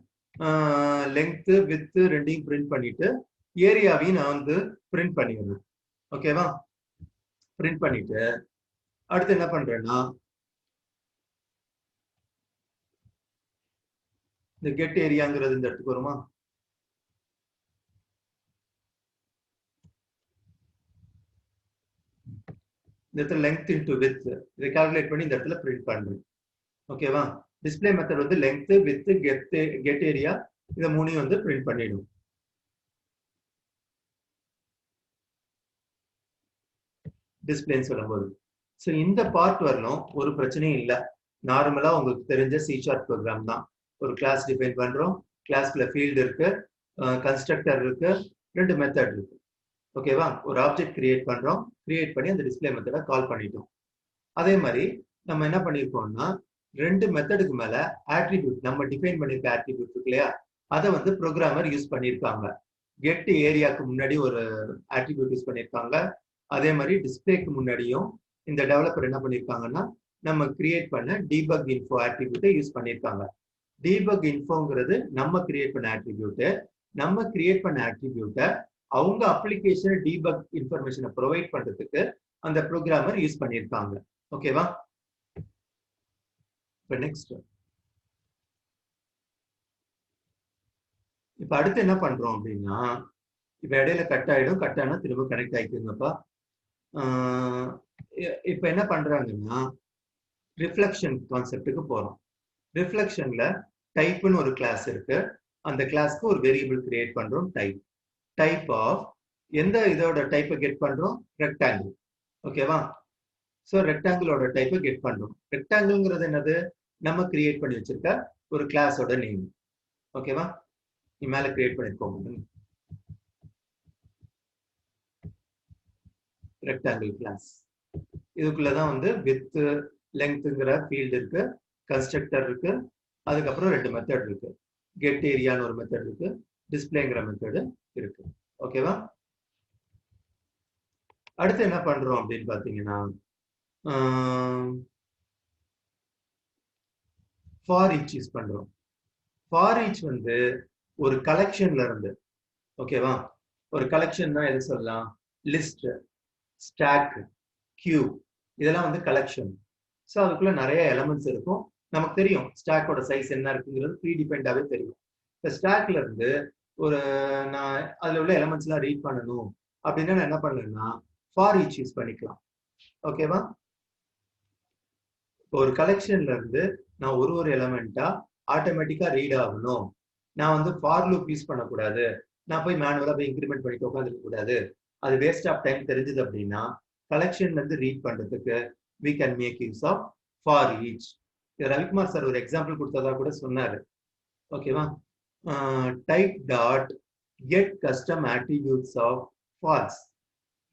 லெங்த் வித் ரெண்டையும் பிரிண்ட் பண்ணிட்டு ஏரியாவையும் நான் வந்து பிரிண்ட் பண்ணிடுறேன். ஓகேவா? பிரிண்ட் பண்ணிட்டு அடுத்து என்ன பண்றேன்னா, இந்த கெட் ஏரியாங்கிறது இந்த இடத்துக்கு வருமா? இந்த இடத்துல லெங்த் இன்டு வித் இதை கால்குலேட் பண்ணி இந்த இடத்துல பிரிண்ட் பண்றேன். ஓகேவா? டிஸ்பிளே மெத்தட் வந்து லெங்த் வித் கெட் ஏரியா இதை மூணையும் வந்து பிரிண்ட் பண்ணிடும். டிஸ்பிளேன்னு சொல்லும்போது ஸோ இந்த பார்ட் வரணும், ஒரு பிரச்சனையும் இல்லை. நார்மலா உங்களுக்கு தெரிஞ்ச C# ப்ரோக்ராம் தான். ஒரு கிளாஸ் டிஃபைன் பண்றோம், கிளாஸ்க்குள்ள ஃபீல்டு இருக்கு, கன்ஸ்ட்ரக்டர் இருக்கு, 2 மெத்தட் இருக்கு. ஓகேவா? ஒரு ஆப்ஜெக்ட் கிரியேட் பண்றோம். கிரியேட் பண்ணி அந்த டிஸ்ப்ளே மெத்தட கால் பண்ணிட்டோம். அதே மாதிரி நம்ம என்ன பண்ணியிருக்கோம்னா 2 மெத்தடுக்கு மேல ஆட்ரிபியூட் நம்ம டிஃபைன் பண்ணியிருக்க ஆட்ரிபியூட் இருக்கு இல்லையா? அதை வந்து ப்ரோக்ராமர் யூஸ் பண்ணியிருக்காங்க. கெட் ஏரியாக்கு முன்னாடி ஒரு ஆட்ரிபியூட் யூஸ் பண்ணியிருக்காங்க. அதே மாதிரி டிஸ்பிளேக்கு முன்னாடியும் இந்த டெவலப்பர் என்ன பண்ணியிருக்காங்கன்னா நம்ம கிரியேட் பண்ண டீபக் இன்ஃபோ ஆட்ரிபியூட்டை யூஸ் பண்ணியிருக்காங்க. டீபக் இன்ஃபோங்கிறது நம்ம கிரியேட் பண்ண ஆட்ரிபியூட். நம்ம கிரியேட் பண்ண ஆட்ரிபியூட்டை அவங்க அப்ளிகேஷன் டீபக் இன்ஃபர்மேஷனை ப்ரொவைட் பண்றதுக்கு அந்த ப்ரோக்ராமர் யூஸ் பண்ணியிருக்காங்க. ஓகேவா? இப்போ நெக்ஸ்ட் இப்ப அடுத்து என்ன பண்றோம் அப்படின்னா, இப்ப இடையில கட் ஆயிடும். கட் ஆனா திரும்ப கனெக்ட் ஆயிக்குங்கப்பா. இப்ப என்ன பண்றாங்கன்னா ரிஃப்ளெக்ஷன் கான்செப்டுக்கு போறோம். ரிஃப்ளெக்ஷன்ல டைப்னு ஒரு கிளாஸ் இருக்கு. அந்த கிளாஸ்க்கு ஒரு வேரியபிள் கிரியேட் பண்றோம் டைப். டைப் ஆஃப் எந்த இதோட டைப்பை கெட் பண்றோம்? ரெக்டாங்கிள். ஓகேவா? ஸோ ரெக்டாங்கிளோட டைப்பை கெட் பண்றோம். ரெக்டாங்கிள்ங்கிறது என்னது? நம்ம கிரியேட் பண்ணி வச்சிருக்க ஒரு கிளாஸோட நேம். ஓகேவா? நீ மேல கிரியேட் பண்ணிருக்கோம் ரெக்டாங்கிள் கிளாஸ். இதுக்குள்ளதான் வந்து வித் லெங்க்ங்கிற ஃபீல்டு இருக்கு, கன்ஸ்ட்ரக்டர் இருக்கு, அதுக்கப்புறம் 2 மெத்தட் இருக்கு. கெட் ஏரியான்னு ஒரு மெத்தட் இருக்கு, டிஸ்பிளேங்கிற மெத்தடு இருக்கு. ஓகேவா? அடுத்து என்ன பண்றோம் அப்படின்னு பாத்தீங்கன்னா ஃபார் ஈச் யூஸ் பண்றோம். ஃபார் ஈச் வந்து ஒரு கலெக்ஷன்ல இருந்து, ஓகேவா? ஒரு கலெக்ஷன் தான் எது சொல்லலாம்? லிஸ்ட், ஸ்டாக், கியூ, இதெல்லாம் வந்து கலெக்ஷன். ஸோ அதுக்குள்ள நிறைய எலமெண்ட்ஸ் இருக்கும். நமக்கு தெரியும் ஸ்டாக்கோட சைஸ் என்ன இருக்குங்கிறது ப்ரீ டிபெண்டாவே தெரியும். இந்த ஸ்டாக்ல இருந்து ஒரு நான் அதுல உள்ள எலமெண்ட்ஸ் எல்லாம் ரீட் பண்ணணும் அப்படின்னா நான் என்ன பண்ணேன்னா ஃபார் ஈச் யூஸ் பண்ணிக்கலாம். ஓகேவா? இப்போ ஒரு கலெக்ஷன்ல இருந்து நான் ஒரு எலமெண்டா ஆட்டோமேட்டிக்கா ரீட் ஆகணும். நான் வந்து ஃபார் லூப் யூஸ் பண்ணக்கூடாது. நான் போய் மேனுவலா போய் இன்க்ரிமெண்ட் பண்ணிட்டு உட்காந்துருக்க கூடாது. அது வேஸ்ட் ஆஃப் டைம் தெரிஞ்சது அப்படின்னா கலெக்ஷன்ல இருந்து ரீட் பண்றதுக்கு we can make use of for each. Ravikumar sir ஒரு எக்ஸாம்பிள் கொடுத்ததா கூட சொன்னாரு. ஓகேவா? Type dot get custom attributes of false.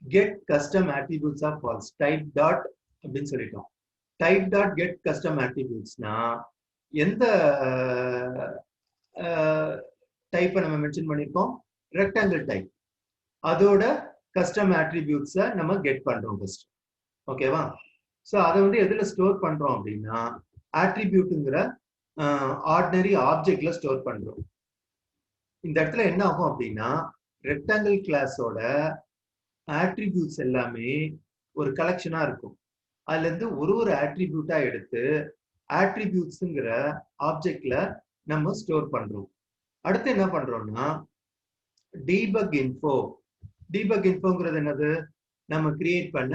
Get custom attributes of false type dot அப்படின்னு சொல்லிட்டோம். டைப் டாட் கெட் கஸ்டம் ஆட்ரிபியூட்ஸ்னா எந்த டைப்பை நம்ம மென்ஷன் பண்ணிருக்கோம்? Rectangle type. அதோட கஸ்டம் ஆட்ரிபியூட்ஸை நம்ம கெட் பண்றோம் ஃபர்ஸ்ட். ஓகேவா? ஸோ அதை வந்து எதுல ஸ்டோர் பண்றோம் அப்படின்னா ஆட்ரிபியூட்டுங்கிற ஆர்டினரி ஆப்ஜெக்ட்ல ஸ்டோர் பண்றோம். இந்த இடத்துல என்ன ஆகும் அப்படின்னா ரெக்டாங்கிள் கிளாஸோட ஆட்ரிபியூட்ஸ் எல்லாமே ஒரு கலெக்ஷனா இருக்கும். அதுல இருந்து ஒரு ஆட்ரிபியூட்டா எடுத்து ஆட்ரிபியூட்ஸ்ங்கிற ஆப்ஜெக்ட்ல நம்ம ஸ்டோர் பண்றோம். அடுத்து என்ன பண்றோம்னா டீபக் இன்ஃபோ. டீபக் இன்ஃபோங்கிறது என்னது? நம்ம கிரியேட் பண்ண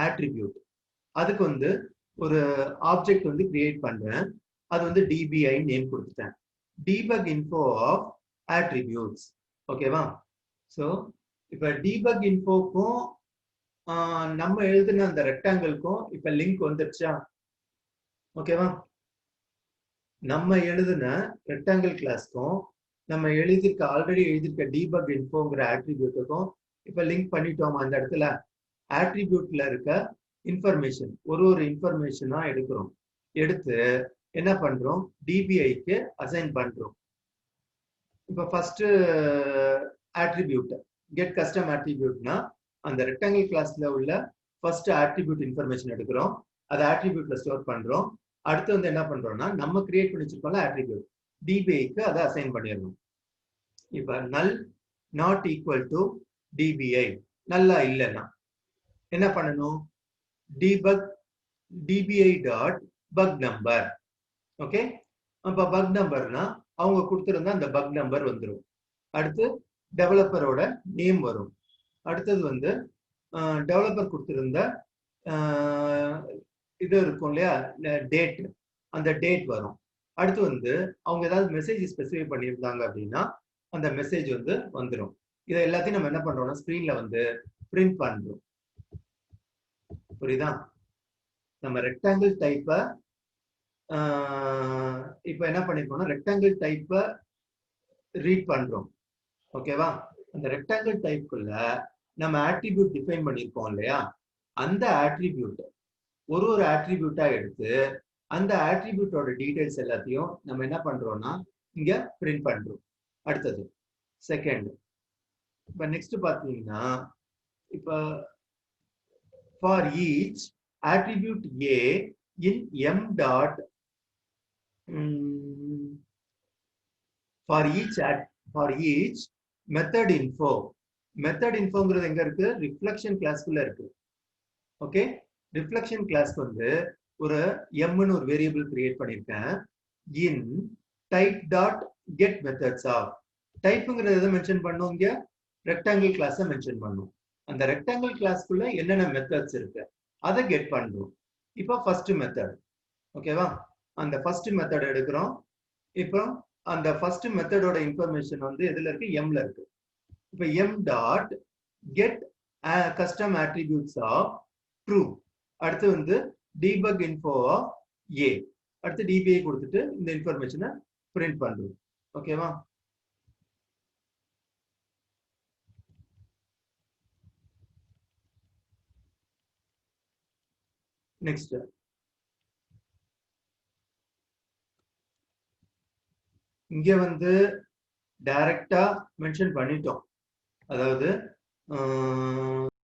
ஆட்ரிபியூட். அதுக்கு வந்து ஒரு ஆப்ஜெக்ட் வந்து கிரியேட் பண்றேன். அது வந்து டிபிஐ நேம் கொடுத்துட்டேன். Debug info of attributes. ஓகேவா? ஸோ இப்ப டீபக் இன்ஃபோக்கும் நம்ம எழுதின அந்த ரெக்டாங்கிள்க்கும் இப்ப லிங்க் வந்துருச்சா? ஓகேவா? நம்ம எழுதின ரெக்டாங்கிள் கிளாஸ்க்கும் நம்ம ஆல்ரெடி எழுதிருக்க டீபக் இன்ஃபோங்கிற ஆட்ரிபியூட்டுக்கும் இப்ப லிங்க் பண்ணிட்டோமா? அந்த இடத்துல ஆட்ரிபியூட்ல இருக்க இன்ஃபர்மேஷன் ஒரு இன்ஃபர்மேஷனா எடுக்கிறோம். எடுத்து என்ன பண்றோம்? டிபிஐக்கு அசைன் பண்றோம். இப்ப ஃபர்ஸ்ட் ஆட்ரிபியூட் கெட் கஸ்டம் ஆட்ரிபியூட்னா அந்த ரெக்டாங்கிள் கிளாஸ்ல உள்ள ஃபர்ஸ்ட் ஆட்ரிபியூட் இன்ஃபர்மேஷன் எடுக்கிறோம். அதை ஆட்ரிபியூட்ல ஸ்டோர் பண்றோம். அடுத்து வந்து என்ன பண்றோம்னா நம்ம கிரியேட் பண்ணி வச்சிருக்கோம்ல ஆட்ரிபியூட், டிபிஐக்கு அதை அசைன் பண்ணிடணும். இப்ப நல் நாட் ஈக்குவல் டு டிபிஐ, நல்லா இல்லைன்னா என்ன பண்ணணும்? debug dbi dot bug number. Okay? அப்ப bug numberனா அவங்க கொடுத்திருந்த அந்த bug number வந்துரும். அடுத்து டெவலப்பரோட நேம் வரும். அடுத்தது வந்து டெவலப்பர் கொடுத்திருந்த இது இருக்கும் இல்லையா, டேட், அந்த டேட் வரும். அடுத்து வந்து அவங்க ஏதாவது மெசேஜ் ஸ்பெசிஃபை பண்ணியிருந்தாங்க அப்படின்னா அந்த மெசேஜ் வந்து வந்துடும். இதை எல்லாத்தையும் நம்ம என்ன பண்றோம்னா ஸ்கிரீன்ல வந்து பிரிண்ட் பண்றோம். புரியுதா? நம்ம ரெக்டாங்கிள் டைப்பை இப்ப என்ன பண்ணிருக்கோம்னா ரெக்டாங்கிள் டைப்பை ரீட் பண்றோம். ஓகேவா? அந்த ரெக்டாங்கிள் டைப்புக்குள்ள நம்ம ஆட்ரிபியூட் டிஃபைன் பண்ணியிருக்கோம் இல்லையா, அந்த ஆட்ரிபியூட் ஒரு ஆட்ரிபியூட்டா எடுத்து அந்த ஆட்ரிபியூட்டோட டீடைல்ஸ் எல்லாத்தையும் நம்ம என்ன பண்றோம்னா இங்க பிரிண்ட் பண்றோம். அடுத்தது செகண்ட். இப்ப நெக்ஸ்ட் பாத்தீங்கன்னா, இப்ப for each attribute A in m dot for each method info. Method இன்ஃபோங்கிறது எங்க இருக்கு? ரிஃப்ளெக்ஷன் கிளாஸ்க்குள்ள இருக்கு. ஓகே, ரிஃப்ளெக்ஷன் கிளாஸ்க்கு வந்து ஒரு எம்னு ஒரு வேரியபிள் கிரியேட் பண்ணிருக்கேன். In type dot get methods of. டைப்புங்கிறது எதை மென்ஷன் பண்ணும்? இங்க ரெக்டாங்கிள் கிளாஸை மென்ஷன் பண்ணும். அந்த ரெக்டாங்கிள் கிளாஸ்க்குள்ள என்னென்ன மெத்தட்ஸ் இருக்கு அதை கெட் பண்றோம். இப்போ ஃபர்ஸ்ட் மெத்தட். ஓகேவா, அந்த ஃபர்ஸ்ட் மெத்தட் எடுக்கிறோம். இப்போ அந்த ஃபர்ஸ்ட் மெத்தடோட இன்ஃபர்மேஷன் வந்து எதுல இருக்கு? எம்ல இருக்கு. இப்போ M dot get custom attributes of true. அடுத்து வந்து debug info ஆஃப் ஏ. அடுத்து டிபிஐ கொடுத்துட்டு இந்த இன்ஃபர்மேஷனை பிரிண்ட் பண்றோம். ஓகேவா, நெக்ஸ்ட் இங்க வந்து டைரக்டா மென்ஷன் பண்ணிட்டோம். அதாவது